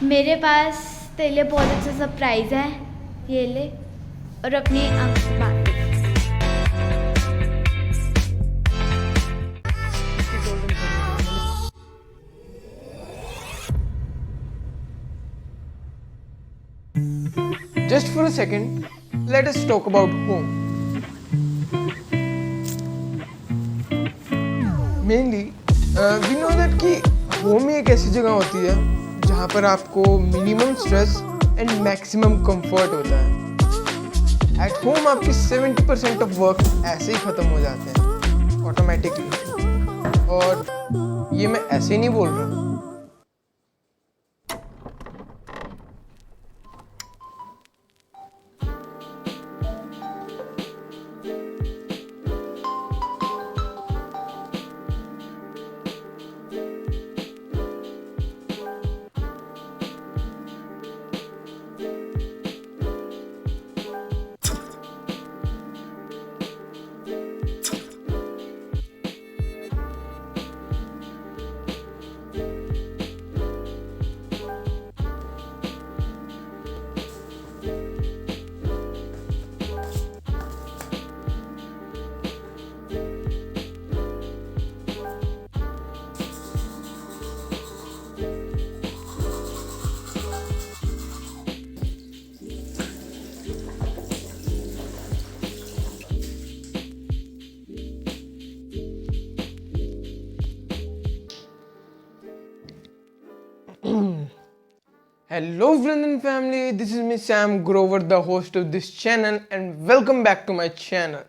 मेरे पास तेरे लिए बहुत अच्छा सरप्राइज़ है, ये ले और अपनी आँख से बांध दे। Just for a second, let us talk about home. Mainly, we know that कि home ही एक ऐसी जगह होती है जहाँ पर आपको minimum stress and maximum comfort होता है. At home आपकी 70% of work ऐसे ही ख़त्म हो जाते हैं automatically. और ये मैं ऐसे ही नहीं बोल रहा. Hello Vrindan family, this is me Sam Grover, the host of this channel, and welcome back to my channel.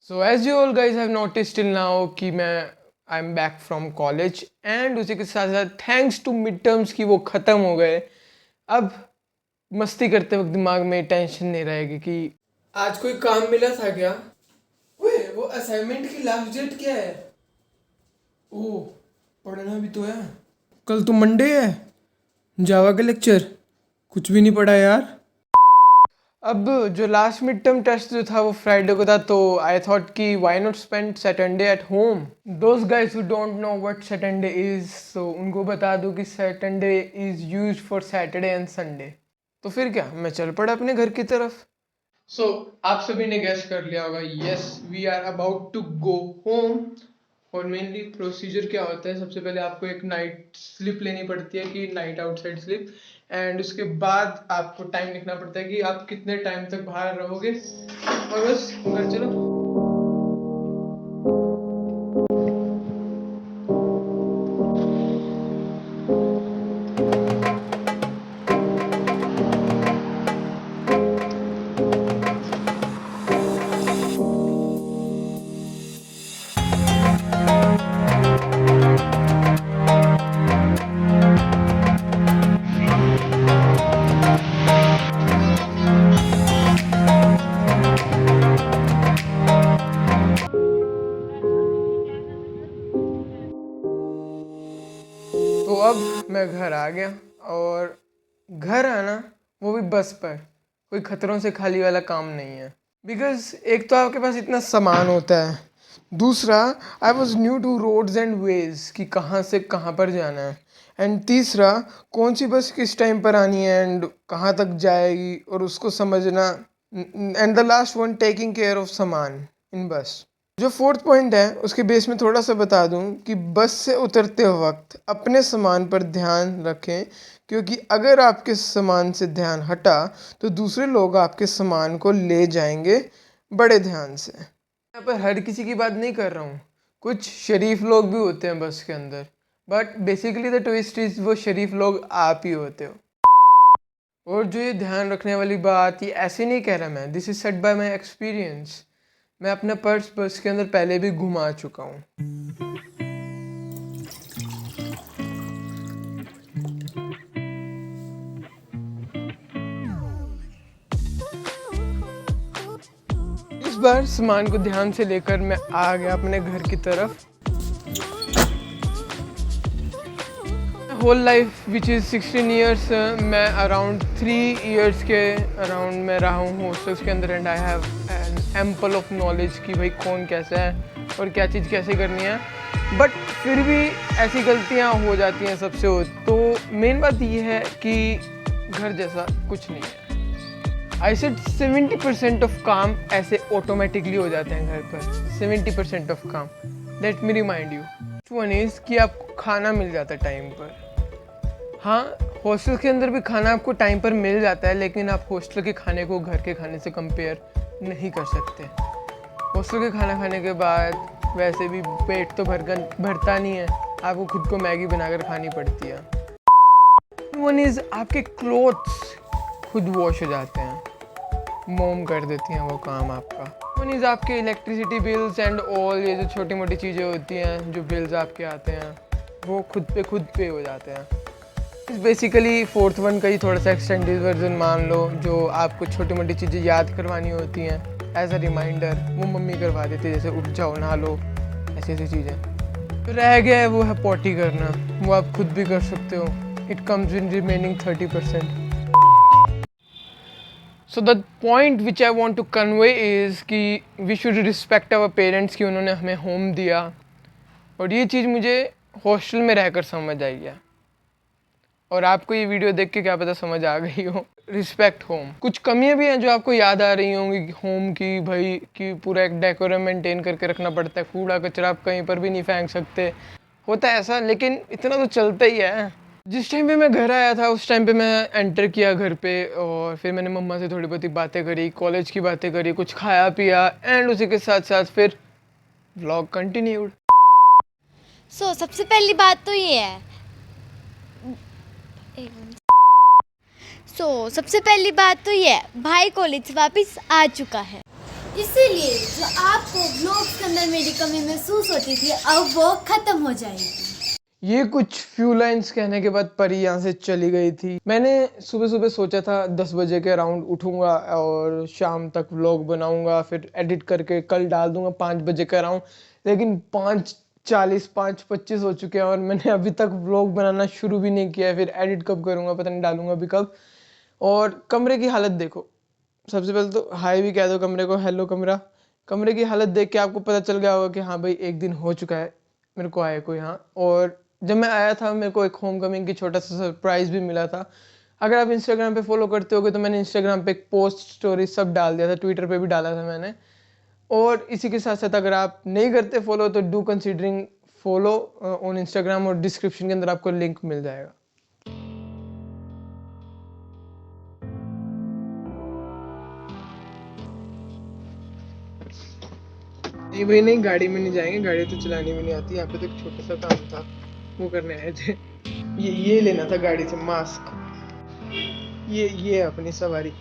So as you all guys have noticed till now कि I'm back from college and उसी के साथ साथ thanks to midterms कि वो ख़त्म हो गए. अब मस्ती करते वक्त दिमाग में टेंशन नहीं रहेगी कि आज कोई काम मिला था क्या? ओए वो असाइनमेंट की लास्ट डेट क्या है? ओह पढ़ना भी तो है. कल तो मंडे है. जावा का लेक्चर कुछ भी नहीं पढ़ा यार. अब जो लास्ट मिड टर्म टेस्ट जो था वो फ्राइडे को था, तो आई थॉट कि why not spend Saturday at home. Those guys who don't know what Saturday is, so उनको बता दूं कि Saturday is used for Saturday and Sunday. तो फिर क्या, मैं चल पड़ा अपने घर की तरफ. सो आप सभी ने गेस कर लिया होगा, yes we are about to go home. और मेनली प्रोसीजर क्या होता है, सबसे पहले आपको एक नाइट स्लिप लेनी पड़ती है कि नाइट आउटसाइड स्लिप, एंड उसके बाद आपको टाइम लिखना पड़ता है कि आप कितने टाइम तक बाहर रहोगे, और बस घर चलो. तो अब मैं घर आ गया, और घर आना वो भी बस पर, कोई खतरों से खाली वाला काम नहीं है. बिकॉज एक तो आपके पास इतना सामान होता है, दूसरा I was new to roads and ways कि कहाँ से कहाँ पर जाना है, एंड तीसरा कौन सी बस किस टाइम पर आनी है एंड कहाँ तक जाएगी और उसको समझना, and the last one taking care of सामान इन बस. जो फोर्थ पॉइंट है उसके बेस में थोड़ा सा बता दूं कि बस से उतरते वक्त अपने सामान पर ध्यान रखें, क्योंकि अगर आपके सामान से ध्यान हटा तो दूसरे लोग आपके सामान को ले जाएंगे बड़े ध्यान से. यहाँ पर हर किसी की बात नहीं कर रहा हूँ, कुछ शरीफ लोग भी होते हैं बस के अंदर, but basically the twist is वो शरीफ लोग आप ही होते हो. और जो ये ध्यान रखने वाली बात, ये ऐसे नहीं कह रहा मैं, this is said bye my experience. मैं अपना पर्स बस के अंदर पहले भी घुमा चुका हूँ. इस बार सामान को ध्यान से लेकर मैं आ गया अपने घर की तरफ. Whole life which is 16 years, मैं अराउंड 3 ईयर्स के अराउंड में रहा हूँ हॉस्टल्स के अंदर, and I have an ample of knowledge कि भाई कौन कैसा है और क्या चीज़ कैसे करनी है. बट फिर भी ऐसी गलतियाँ हो जाती हैं सबसे तो मेन बात ये है कि घर जैसा कुछ नहीं है। आई सेड 70% ऑफ काम ऐसे ऑटोमेटिकली हो जाते हैं घर पर। 70% ऑफ काम। Let me remind you, one is कि आपको खाना मिल जाता है टाइम पर। हाँ, हॉस्टल के अंदर भी खाना आपको टाइम पर मिल जाता है, लेकिन आप हॉस्टल के खाने को घर के खाने से कंपेयर नहीं कर सकते। हॉस्टल के खाना खाने के बाद वैसे भी पेट तो भरता नहीं है, आपको खुद को मैगी बनाकर खानी पड़ती है। वन इज़ आपके क्लोथ्स खुद वॉश हो जाते हैं, मोम कर देती हैं वो काम आपका। वन इज़ आपके इलेक्ट्रिसिटी बिल्स एंड ऑल, ये जो छोटी मोटी चीज़ें होती हैं जो बिल्स आपके आते हैं वो खुद पे हो जाते हैं। बेसिकली फोर्थ वन का ही थोड़ा सा एक्सटेंडेड वर्जन मान लो, जो आपको छोटी मोटी चीज़ें याद करवानी होती हैं एज अ रिमाइंडर, वो मम्मी करवा देती है, जैसे उठ जाओ नहा लो, ऐसी चीज़ें। तो रह गया है वो है पॉटी करना, वो आप खुद भी कर सकते हो। It comes in remaining 30%। So the point which I want to convey is कि we should respect our parents कि उन्होंने हमें होम दिया, और ये चीज़ मुझे हॉस्टल में रहकर समझ आई है, और आपको ये वीडियो देख के क्या पता समझ आ गई हो। Respect home. कुछ कमियां भी हैं जो आपको याद आ रही होंगी होम की, भाई कि पूरा एक डेकोरम मेंटेन करके रखना पड़ता है, कूड़ा कचरा आप कहीं पर भी नहीं फेंक सकते, होता है ऐसा, लेकिन इतना तो चलता ही है। जिस टाइम पे मैं घर आया था उस टाइम पे मैं एंटर किया घर पे, और फिर मैंने मम्मा से थोड़ी बहुत बातें करी, कॉलेज की बातें करी, कुछ खाया पिया, एंड उसी के साथ साथ फिर व्लॉग कंटिन्यूड। सबसे पहली बात तो ये है, सबसे पहली बात तो ये है, भाई कॉलेज से वापस आ चुका है, इसीलिए जो आपको व्लॉग्स के अंदर मेरी कमी महसूस होती थी अब वो खत्म हो जाएगी। ये कुछ फ्यू लाइन्स कहने के बाद परी यहाँ से चली गई थी। मैंने सुबह सुबह सोचा था 10 बजे के अराउंड उठूंगा और शाम तक व्लॉग बनाऊंगा, फिर एडिट करके कल डाल दूंगा 5 बजे के अराउंड, लेकिन 5:40 5:25 हो चुके हैं और मैंने अभी तक व्लॉग बनाना शुरू भी नहीं किया है। फिर एडिट कब करूँगा पता नहीं, डालूंगा अभी कब। और कमरे की हालत देखो, सबसे पहले तो हाय भी कह दो कमरे को, हेलो कमरा। कमरे की हालत देख के आपको पता चल गया होगा कि हाँ भाई एक दिन हो चुका है मेरे को आए को यहाँ। और जब मैं आया था मेरे को एक होम कमिंग की छोटा सा सरप्राइज़ भी मिला था। अगर आप इंस्टाग्राम पे फॉलो करते होगे तो मैंने इंस्टाग्राम पे एक पोस्ट स्टोरी सब डाल दिया था, ट्विटर पे भी डाला था मैंने। और इसी के साथ साथ अगर आप नहीं करते फॉलो तो do considering follow on Instagram, और डिस्क्रिप्शन के अंदर आपको लिंक मिल जाएगा। नहीं भाई नहीं, गाड़ी में नहीं जाएंगे, गाड़ी तो चलानी भी नहीं आती। यहाँ पे तो एक छोटा सा काम था वो करने आए थे। ये लेना था गाड़ी से मास्क, ये अपनी सवारी।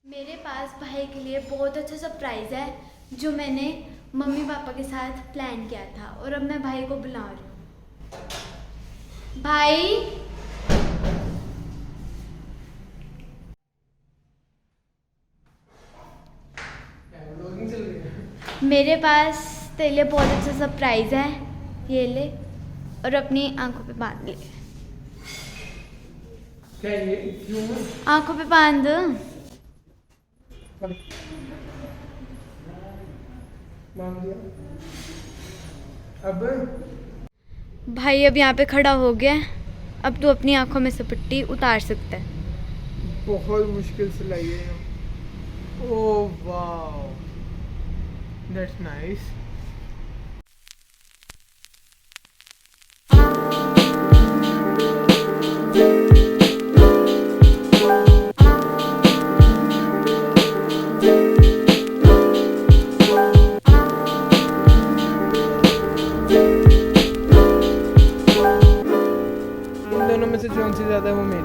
मेरे पास भाई के लिए बहुत अच्छा सरप्राइज़ है जो मैंने मम्मी पापा के साथ प्लान किया था, और अब मैं भाई को बुला रही हूँ। भाई, मेरे पास तेरे लिए बहुत अच्छा सरप्राइज़ है, ये ले और अपनी आंखों पे बांध ले। क्या ये क्यों? आंखों पे बांध। मान दिया। अब भाई अब यहाँ पे खड़ा हो गया, अब तू अपनी आंखों में से पट्टी उतार सकता है। बहुत मुश्किल से लाई है। Oh wow, that's nice.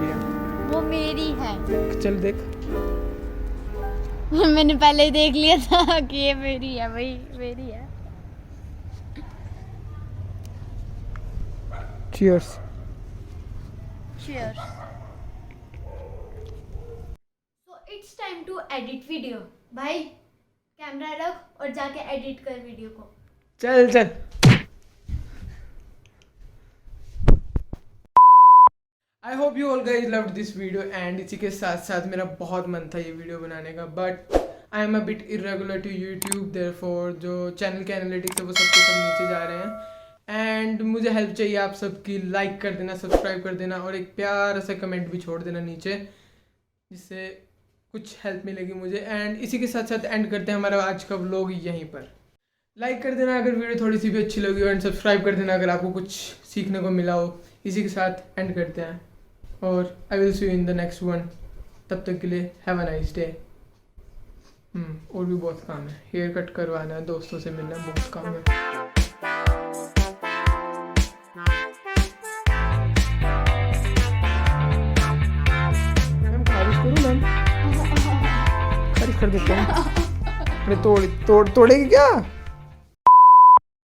है? वो मेरी है। चल देख। मैंने पहले ही देख लिया था कि ये मेरी है, भाई मेरी है। Cheers. Cheers. So it's time to edit video. भाई कैमरा रख और जाके एडिट कर वीडियो को। चल चल। I hope you all guys loved this video and इसी के साथ साथ मेरा बहुत मन था ये वीडियो बनाने का, but I am a bit irregular to YouTube, therefore जो चैनल के एनालिटिक्स है वो सबके सब नीचे जा रहे हैं एंड मुझे हेल्प चाहिए आप सबकी। लाइक कर देना, सब्सक्राइब कर देना और एक प्यारा सा कमेंट भी छोड़ देना नीचे, जिससे कुछ हेल्प मिलेगी मुझे। एंड इसी के साथ साथ एंड करते हैं हमारा आज का व्लॉग यहीं पर। लाइक कर देना अगर वीडियो थोड़ी सी भी अच्छी लगी हो एंड सब्सक्राइब कर देना अगर आपको कुछ सीखने को मिला हो। इसी के साथ एंड करते हैं और I will see you in the next one. तब तक के लिए हैव अ नाइस डे। और भी बहुत काम है, हेयर कट करवाना है, दोस्तों से मिलना है, बहुत काम है। मैम खारिज करूँ मैम? खारिज कर देते हैं। अरे तोड़ेगी क्या?